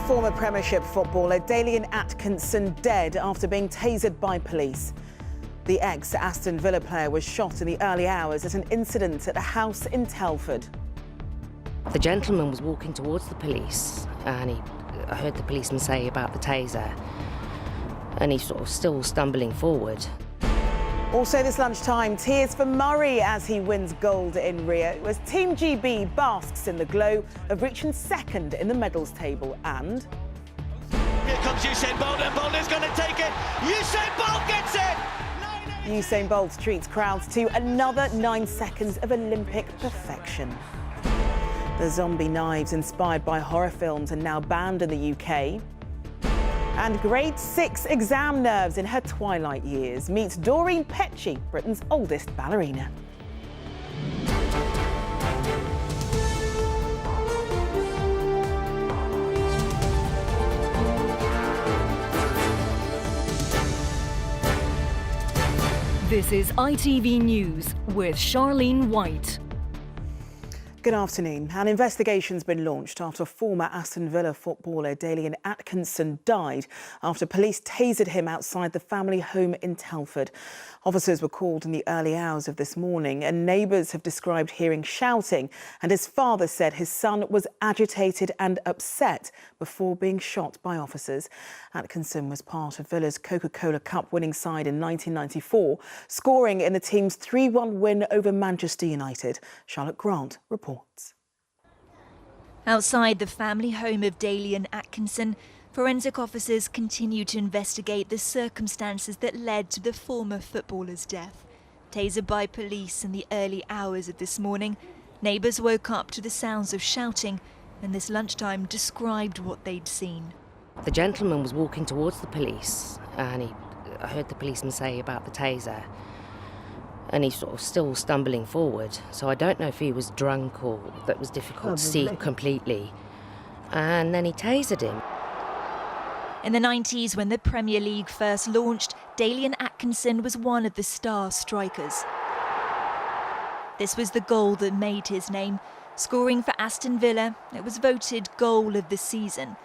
Former Premiership footballer Dalian Atkinson dead after being tasered by police. The ex-Aston Villa player was shot in the early hours at an incident at a house in Telford. The gentleman was walking towards the police and I heard the policeman say about the taser, and he's sort of still stumbling forward. Also this lunchtime, tears for Murray as he wins gold in Rio, as Team GB basks in the glow of reaching second in the medals table. And here comes Usain Bolt, and Bolt is going to take it. Usain Bolt gets it! Usain Bolt treats crowds to another 9 seconds of Olympic perfection. The zombie knives inspired by horror films are now banned in the UK. And grade 6 exam nerves in her twilight years meets Doreen Petchy, Britain's oldest ballerina. This is ITV News with Charlene White. Good afternoon. An investigation's been launched after former Aston Villa footballer Dalian Atkinson died after police tasered him outside the family home in Telford. Officers were called in the early hours of this morning, and neighbours have described hearing shouting, and his father said his son was agitated and upset before being shot by officers. Atkinson was part of Villa's Coca-Cola Cup winning side in 1994, scoring in the team's 3-1 win over Manchester United. Charlotte Grant reports. Outside the family home of Dalian Atkinson, forensic officers continue to investigate the circumstances that led to the former footballer's death. Tasered by police in the early hours of this morning, neighbours woke up to the sounds of shouting and this lunchtime described what they'd seen. The gentleman was walking towards the police and I heard the policeman say about the taser, and he's sort of still stumbling forward. So I don't know if he was drunk or that was difficult to see completely. And then he tasered him. In the 90s, when the Premier League first launched, Dalian Atkinson was one of the star strikers. This was the goal that made his name. Scoring for Aston Villa, it was voted goal of the season.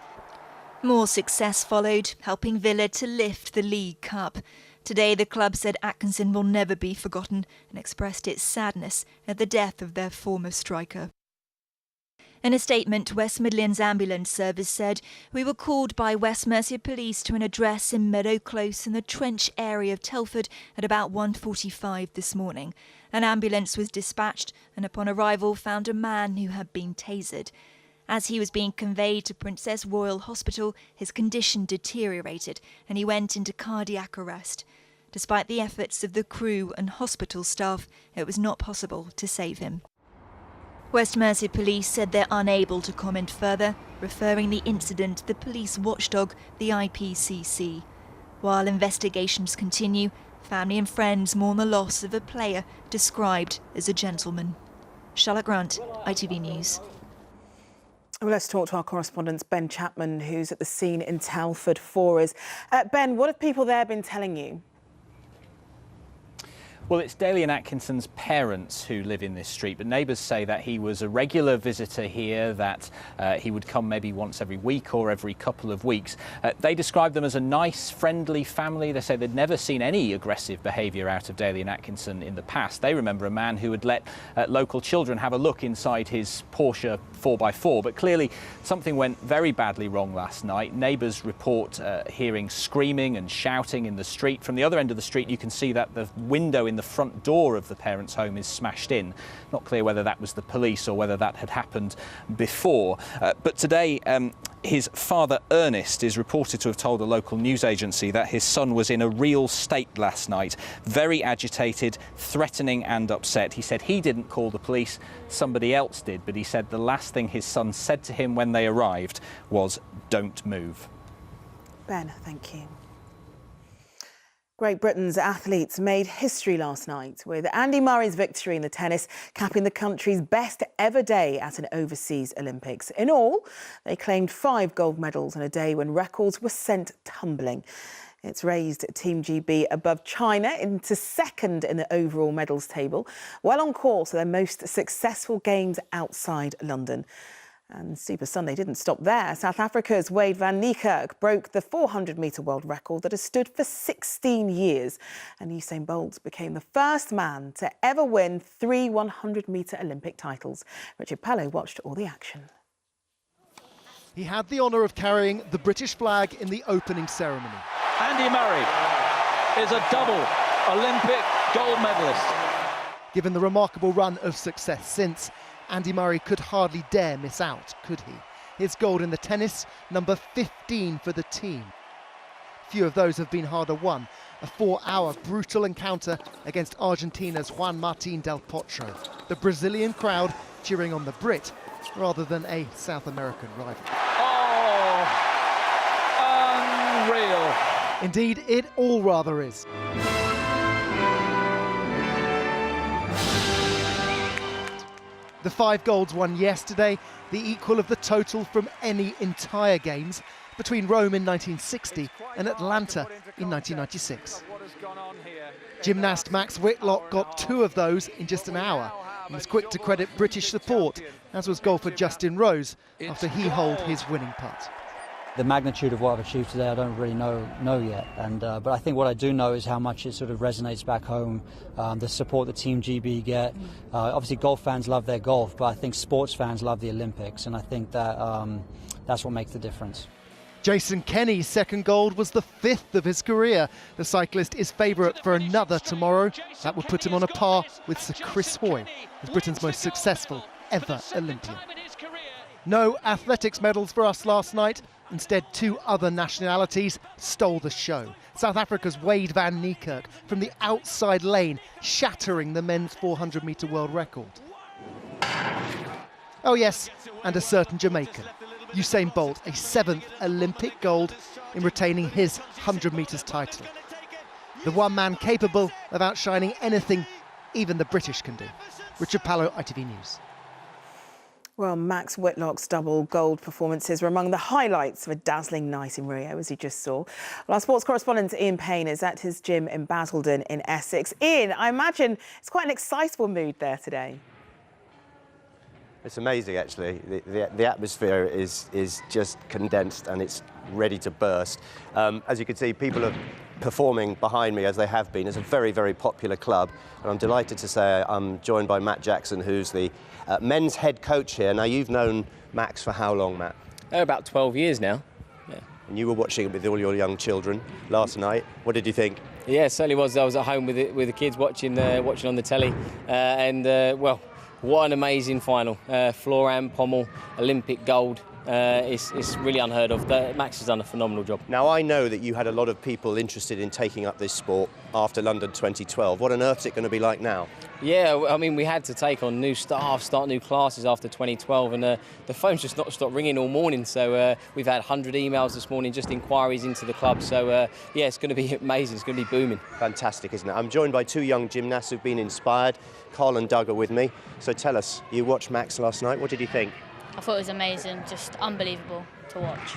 More success followed, helping Villa to lift the League Cup. Today, the club said Atkinson will never be forgotten and expressed its sadness at the death of their former striker. In a statement, West Midlands Ambulance Service said, "We were called by West Mercia Police to an address in Meadow Close in the Trench area of Telford at about 1:45 this morning. An ambulance was dispatched and upon arrival found a man who had been tasered. As he was being conveyed to Princess Royal Hospital, his condition deteriorated and he went into cardiac arrest. Despite the efforts of the crew and hospital staff, it was not possible to save him." West Mercia Police said they're unable to comment further, referring the incident to the police watchdog, the IPCC. While investigations continue, family and friends mourn the loss of a player described as a gentleman. Charlotte Grant, ITV News. Well, let's talk to our correspondent Ben Chapman, who's at the scene in Telford for us. Ben, what have people there been telling you? Well, it's Dalian Atkinson's parents who live in this street, but neighbours say that he was a regular visitor here, that he would come maybe once every week or every couple of weeks. They describe them as a nice, friendly family. They say they'd never seen any aggressive behaviour out of Dalian Atkinson in the past. They remember a man who would let local children have a look inside his Porsche 4x4, but clearly something went very badly wrong last night. Neighbours report hearing screaming and shouting in the street. From the other end of the street, you can see that the window in the front door of the parents' home is smashed in. Not clear whether that was the police or whether that had happened before. But today, his father Ernest is reported to have told a local news agency that his son was in a real state last night, very agitated, threatening and upset. He said he didn't call the police, somebody else did, but he said the last thing his son said to him when they arrived was, "Don't move." Ben, thank you. Great Britain's athletes made history last night, with Andy Murray's victory in the tennis capping the country's best ever day at an overseas Olympics. In all, they claimed 5 gold medals on a day when records were sent tumbling. It's raised Team GB above China into second in the overall medals table, well on course for their most successful games outside London. And Super Sunday didn't stop there. South Africa's Wade van Niekerk broke the 400-metre world record that has stood for 16 years. And Usain Bolt became the first man to ever win 3 100-metre Olympic titles. Richard Pello watched all the action. He had the honour of carrying the British flag in the opening ceremony. Andy Murray is a double Olympic gold medalist. Given the remarkable run of success since, Andy Murray could hardly dare miss out, could he? His gold in the tennis, number 15 for the team. Few of those have been harder won. A 4-hour brutal encounter against Argentina's Juan Martín del Potro. The Brazilian crowd cheering on the Brit rather than a South American rival. Oh, unreal. Indeed, it all rather is. The 5 golds won yesterday, the equal of the total from any entire games between Rome in 1960 and Atlanta in 1996. Gymnast Max Whitlock got 2 of those in just an hour and was quick to credit British support, as was golfer Justin Rose after he holed his winning putt. The magnitude of what I've achieved today, I don't really know yet, but I think what I do know is how much it sort of resonates back home, the support that Team GB get. Obviously golf fans love their golf, but I think sports fans love the Olympics, and I think that that's what makes the difference. Jason Kenny's second gold was the 5th of his career. The cyclist is favourite for another tomorrow. That would put him on a par with Sir Chris Hoy, as Britain's most successful ever Olympian. No athletics medals for us last night. Instead, 2 other nationalities stole the show. South Africa's Wade van Niekerk from the outside lane, shattering the men's 400-metre world record. Oh yes, and a certain Jamaican, Usain Bolt, a 7th Olympic gold in retaining his 100 metres title. The one man capable of outshining anything even the British can do. Richard Pello, ITV News. Well, Max Whitlock's double gold performances were among the highlights of a dazzling night in Rio, as you just saw. Well, our sports correspondent Ian Payne is at his gym in Basildon in Essex. Ian, I imagine it's quite an excitable mood there today. It's amazing, actually. The atmosphere is just condensed and it's ready to burst. As you can see, people are performing behind me, as they have been. It's a very, very popular club, and I'm delighted to say I'm joined by Matt Jackson, who's the men's head coach here. Now, you've known Max for how long, Matt? About 12 years now. Yeah. And you were watching it with all your young children last night. What did you think? Yeah, it certainly was. I was at home with the kids watching on the telly, well, what an amazing final. Floor and pommel, Olympic gold. It's really unheard of. Max has done a phenomenal job. Now, I know that you had a lot of people interested in taking up this sport after London 2012. What on earth is it going to be like now? Yeah, I mean, we had to take on new staff, start new classes after 2012, and the phone's just not stopped ringing all morning. So we've had 100 emails this morning, just inquiries into the club. So, yeah, it's going to be amazing. It's going to be booming. Fantastic, isn't it? I'm joined by 2 young gymnasts who've been inspired. Carl and Doug are with me. So tell us, you watched Max last night. What did you think? I thought it was amazing, just unbelievable to watch.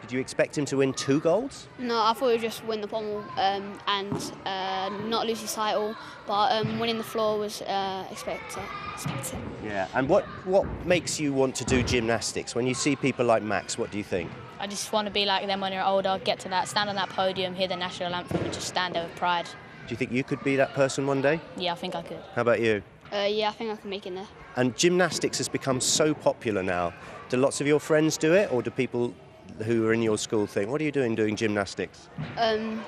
Did you expect him to win 2 golds? No, I thought he would just win the pommel and not lose his title, but winning the floor was expected. Yeah, and what makes you want to do gymnastics? When you see people like Max, what do you think? I just want to be like them when you're older, get to that, stand on that podium, hear the national anthem and just stand there with pride. Do you think you could be that person one day? Yeah, I think I could. How about you? Yeah, I think I can make it there. And gymnastics has become so popular now. Do lots of your friends do it, or do people who are in your school think, what are you doing gymnastics?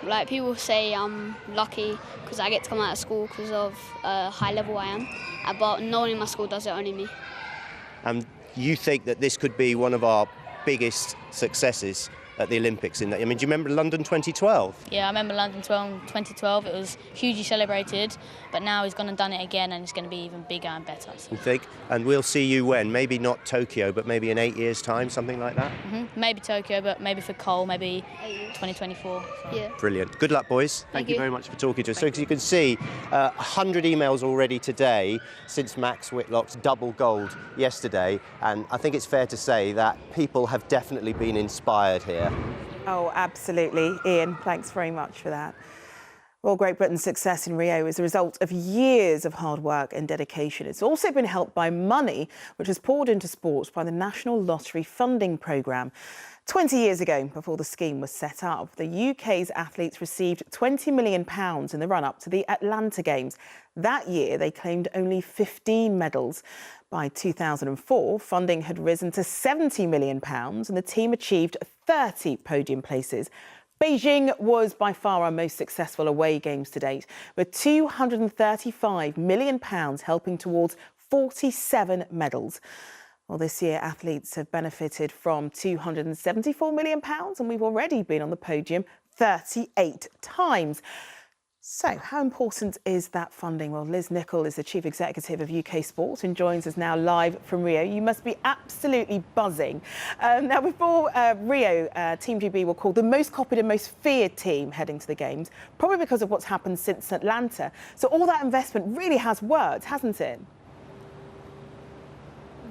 Like people say I'm lucky because I get to come out of school because of high level I am, but no one in my school does it, only me. And you think that this could be one of our biggest successes at the Olympics? I mean, do you remember London 2012? Yeah, I remember London 2012. It was hugely celebrated, but now he's gone and done it again, and it's going to be even bigger and better. So. You think? And we'll see you when? Maybe not Tokyo, but maybe in 8 years' time, something like that? Maybe Tokyo, but maybe for Cole, maybe 2024. So. Yeah. Brilliant. Good luck, boys. Thank you very much for talking to us. So, as you can see, 100 emails already today since Max Whitlock's double gold yesterday, and I think it's fair to say that people have definitely been inspired here. Oh, absolutely. Ian, thanks very much for that. Well, Great Britain's success in Rio is the result of years of hard work and dedication. It's also been helped by money which was poured into sports by the National Lottery Funding Programme. 20 years ago, before the scheme was set up, the UK's athletes received £20 million in the run-up to the Atlanta Games. That year, they claimed only 15 medals. By 2004, funding had risen to £70 million and the team achieved 30 podium places. Beijing was by far our most successful away games to date, with £235 million helping towards 47 medals. Well, this year, athletes have benefited from £274 million and we've already been on the podium 38 times. So how important is that funding? Well, Liz Nichol is the Chief Executive of UK Sport and joins us now live from Rio. You must be absolutely buzzing. Now, before Rio, Team GB were called the most copied and most feared team heading to the Games, probably because of what's happened since Atlanta. So all that investment really has worked, hasn't it?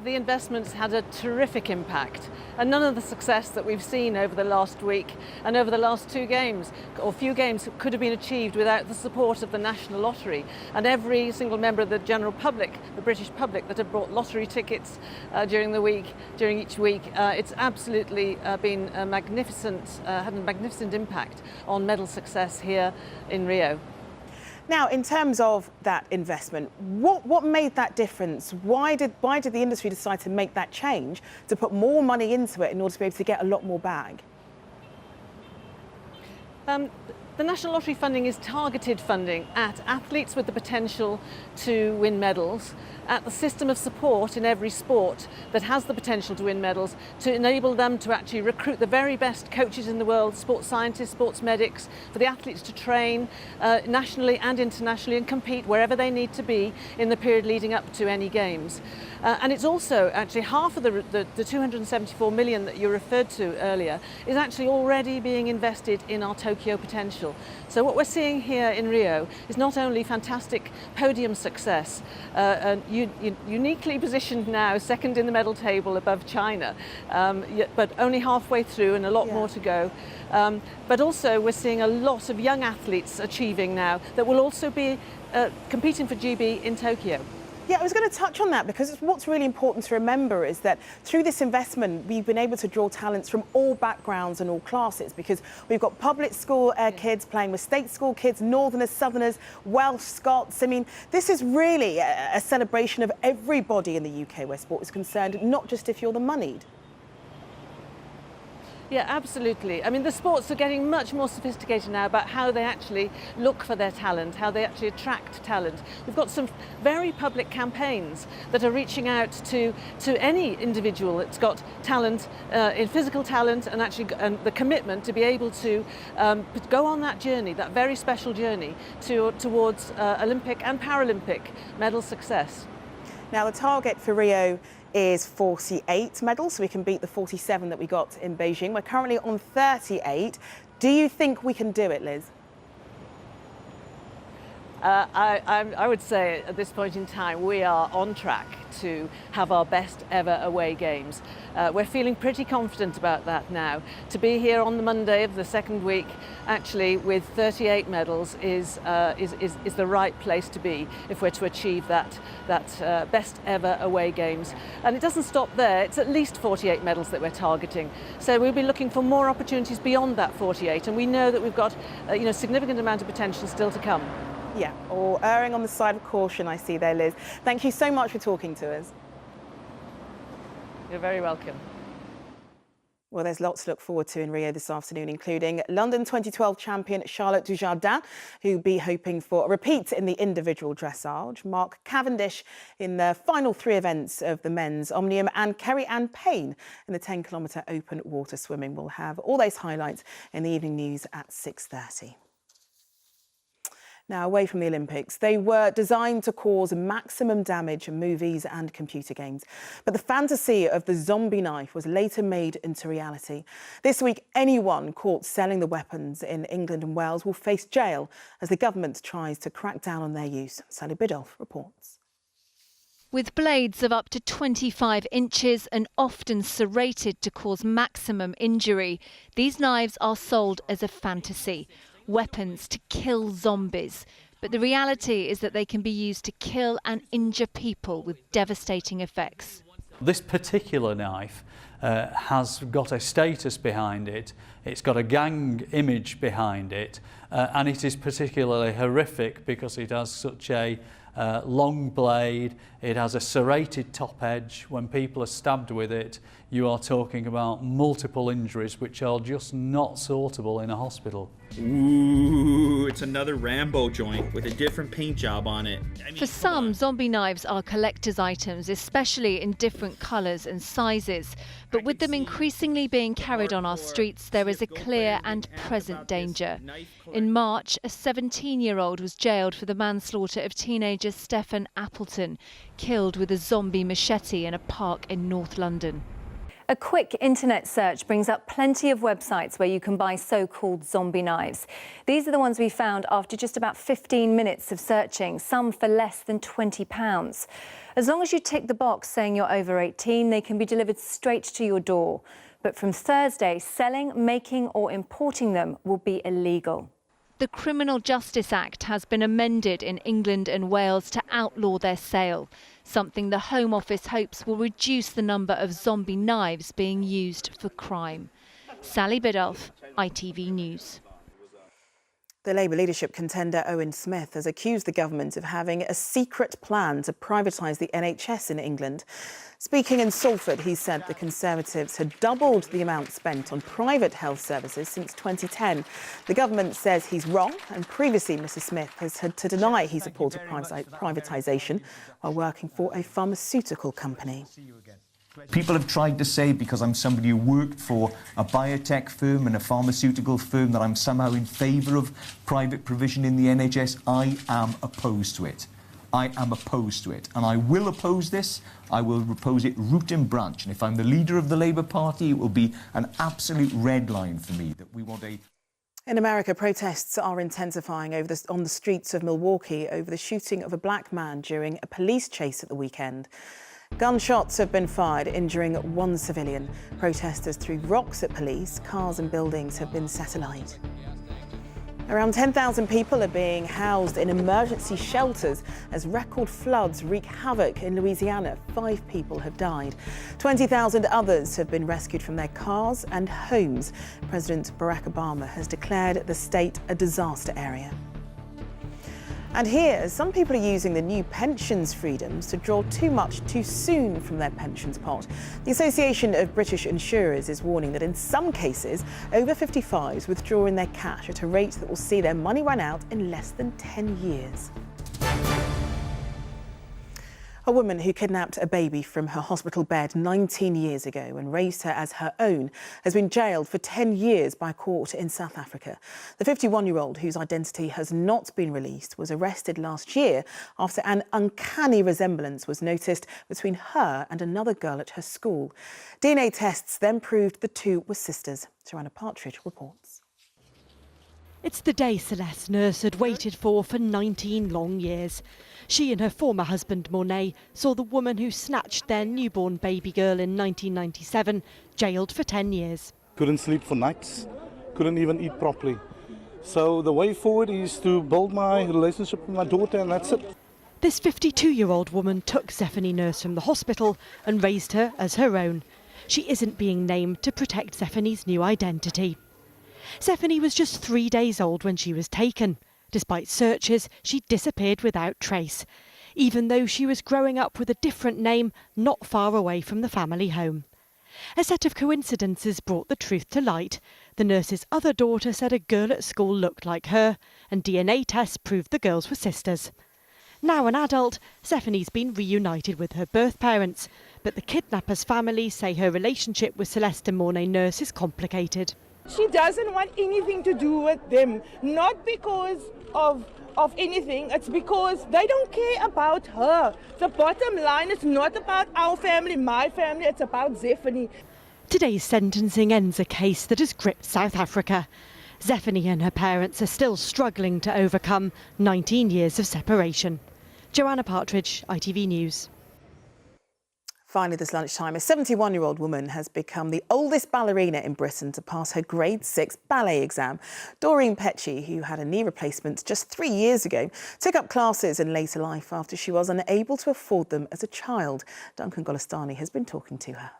The investments had a terrific impact, and none of the success that we've seen over the last week and over the last two games, or few games, could have been achieved without the support of the National Lottery and every single member of the general public, the British public, that have bought lottery tickets during each week. It's absolutely been a magnificent, had a magnificent impact on medal success here in Rio. Now, in terms of that investment, what made that difference? Why did the industry decide to make that change, to put more money into it in order to be able to get a lot more back? The National Lottery funding is targeted funding at athletes with the potential to win medals, at the system of support in every sport that has the potential to win medals, to enable them to actually recruit the very best coaches in the world, sports scientists, sports medics, for the athletes to train nationally and internationally and compete wherever they need to be in the period leading up to any games. And it's also actually half of the 274 million that you referred to earlier is actually already being invested in our Tokyo potential. So what we're seeing here in Rio is not only fantastic podium success, uniquely positioned now second in the medal table above China, but only halfway through and a lot more to go. But also we're seeing a lot of young athletes achieving now that will also be competing for GB in Tokyo. Yeah, I was going to touch on that because what's really important to remember is that through this investment, we've been able to draw talents from all backgrounds and all classes, because we've got public school kids playing with state school kids, Northerners, Southerners, Welsh, Scots. I mean, this is really a celebration of everybody in the UK where sport is concerned, not just if you're the moneyed. Yeah, absolutely. I mean, the sports are getting much more sophisticated now about how they actually look for their talent, how they actually attract talent. We've got some very public campaigns that are reaching out to any individual that's got talent, in physical talent, and actually the commitment to be able to go on that journey, that very special journey towards Olympic and Paralympic medal success. Now, the target for Rio is 48 medals, so we can beat the 47 that we got in Beijing. We're currently on 38. Do you think we can do it, Liz? I would say at this point in time we are on track to have our best ever away games. We're feeling pretty confident about that now. To be here on the Monday of the second week, actually with 38 medals is the right place to be if we're to achieve that best ever away games. And it doesn't stop there. It's at least 48 medals that we're targeting. So we'll be looking for more opportunities beyond that 48, and we know that we've got a significant amount of potential still to come. Yeah, or erring on the side of caution, I see there, Liz. Thank you so much for talking to us. You're very welcome. Well, there's lots to look forward to in Rio this afternoon, including London 2012 champion Charlotte Dujardin, who'll be hoping for a repeat in the individual dressage, Mark Cavendish in the final three events of the men's Omnium, and Kerry-Ann Payne in the 10-kilometre open water swimming. We'll have all those highlights in the evening news at 6:30. Now, away from the Olympics, they were designed to cause maximum damage in movies and computer games. But the fantasy of the zombie knife was later made into reality. This week, anyone caught selling the weapons in England and Wales will face jail as the government tries to crack down on their use. Sally Biddulph reports. With blades of up to 25 inches and often serrated to cause maximum injury, these knives are sold as a fantasy. weapons to kill zombies. But the reality is that they can be used to kill and injure people with devastating effects. This particular knife has got a status behind it, it's got a gang image behind it, and it is particularly horrific because it has such a long blade, it has a serrated top edge. When people are stabbed with it, you are talking about multiple injuries which are just not sortable in a hospital. Ooh, it's another Rambo joint with a different paint job on it. For some, zombie knives are collector's items, especially in different colours and sizes. But with them increasingly being carried on our streets, there is a clear and present danger. In March, a 17-year-old was jailed for the manslaughter of teenager Stephen Appleton, killed with a zombie machete in a park in North London. A quick internet search brings up plenty of websites where you can buy so-called zombie knives. These are the ones we found after just about 15 minutes of searching, some for less than £20. As long as you tick the box saying you're over 18, they can be delivered straight to your door. But from Thursday, selling, making or importing them will be illegal. The Criminal Justice Act has been amended in England and Wales to outlaw their sale, something the Home Office hopes will reduce the number of zombie knives being used for crime. Sally Biddulph, ITV News. The Labour leadership contender Owen Smith has accused the government of having a secret plan to privatise the NHS in England. Speaking in Salford, he said the Conservatives had doubled the amount spent on private health services since 2010. The government says he's wrong, and previously Mr Smith has had to deny he supported privatisation while working for a pharmaceutical company. People have tried to say because I'm somebody who worked for a biotech firm and a pharmaceutical firm that I'm somehow in favour of private provision in the NHS. I am opposed to it. I am opposed to it, and I will oppose this. I will oppose it root and branch, and if I'm the leader of the Labour Party, it will be an absolute red line for me that we want a... In America, protests are intensifying on the streets of Milwaukee over the shooting of a black man during a police chase at the weekend. Gunshots have been fired, injuring one civilian. Protesters threw rocks at police. Cars and buildings have been set alight. Around 10,000 people are being housed in emergency shelters as record floods wreak havoc in Louisiana. 5 people have died. 20,000 others have been rescued from their cars and homes. President Barack Obama has declared the state a disaster area. And here, some people are using the new pensions freedoms to draw too much too soon from their pensions pot. The Association of British Insurers is warning that in some cases, over 55s withdrawing their cash at a rate that will see their money run out in less than 10 years. A woman who kidnapped a baby from her hospital bed 19 years ago and raised her as her own has been jailed for 10 years by a court in South Africa. The 51-year-old, whose identity has not been released, was arrested last year after an uncanny resemblance was noticed between her and another girl at her school. DNA tests then proved the two were sisters. Joanna Partridge reports. It's the day Celeste Nurse had waited for 19 long years. She and her former husband, Mornay, saw the woman who snatched their newborn baby girl in 1997 jailed for 10 years. Couldn't sleep for nights, couldn't even eat properly. So the way forward is to build my relationship with my daughter, and that's it. This 52-year-old woman took Zephanie Nurse from the hospital and raised her as her own. She isn't being named to protect Zephanie's new identity. Zephanie was just 3 days old when she was taken. Despite searches, she disappeared without trace, even though she was growing up with a different name not far away from the family home. A set of coincidences brought the truth to light. The nurse's other daughter said a girl at school looked like her, and DNA tests proved the girls were sisters. Now an adult, Zephanie's been reunited with her birth parents, but the kidnapper's family say her relationship with Celeste and Mornay Nurse is complicated. She doesn't want anything to do with them, not because of anything, it's because they don't care about her. The bottom line is not about our family, my family, it's about Zephanie. Today's sentencing ends a case that has gripped South Africa. Zephanie and her parents are still struggling to overcome 19 years of separation. Joanna Partridge, ITV News. Finally this lunchtime, a 71-year-old woman has become the oldest ballerina in Britain to pass her grade 6 ballet exam. Doreen Petchy, who had a knee replacement just 3 years ago, took up classes in later life after she was unable to afford them as a child. Duncan Golestani has been talking to her.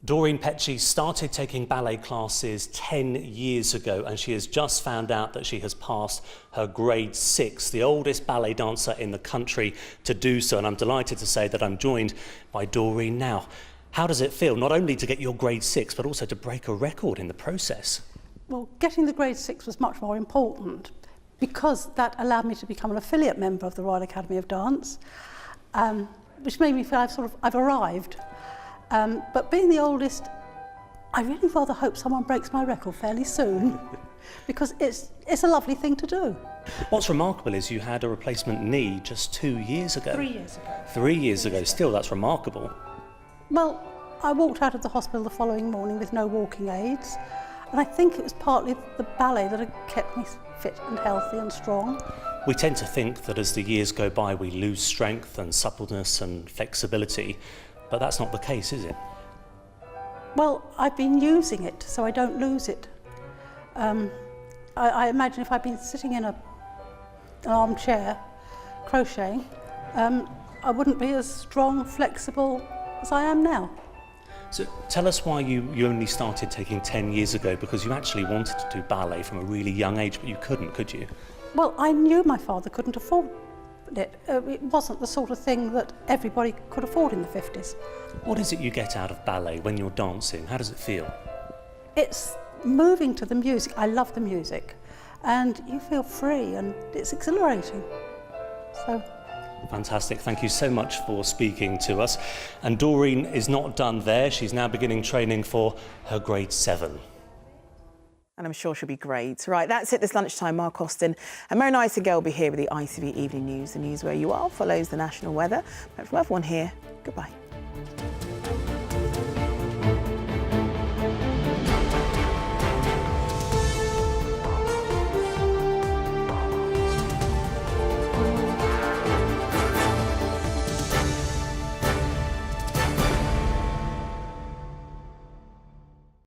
Doreen Petchy started taking ballet classes 10 years ago, and she has just found out that she has passed her grade 6, the oldest ballet dancer in the country to do so. And I'm delighted to say that I'm joined by Doreen now. How does it feel not only to get your grade 6 but also to break a record in the process? Well, getting the grade 6 was much more important because that allowed me to become an affiliate member of the Royal Academy of Dance, which made me feel I've arrived. But being the oldest, I really rather hope someone breaks my record fairly soon because it's a lovely thing to do. What's remarkable is you had a replacement knee just 2 years ago. 3 years ago. 3 years ago, still that's remarkable. Well, I walked out of the hospital the following morning with no walking aids, and I think it was partly the ballet that had kept me fit and healthy and strong. We tend to think that as the years go by we lose strength and suppleness and flexibility, but that's not the case, is it? Well, I've been using it so I don't lose it. I imagine if I'd been sitting in an armchair crocheting, I wouldn't be as strong, flexible as I am now. So tell us why you only started taking 10 years ago, because you actually wanted to do ballet from a really young age, but you couldn't, could you? Well, I knew my father couldn't afford it. It wasn't the sort of thing that everybody could afford in the 50s. What is it you get out of ballet when you're dancing? How does it feel? It's moving to the music. I love the music. And you feel free and it's exhilarating. So. Fantastic. Thank you so much for speaking to us. And Doreen is not done there. She's now beginning training for her grade 7. And I'm sure she'll be great. Right, that's it this lunchtime. Mark Austin and Mary Nightingale will be here with the ITV Evening News. The news where you are follows the national weather. But from everyone here, goodbye.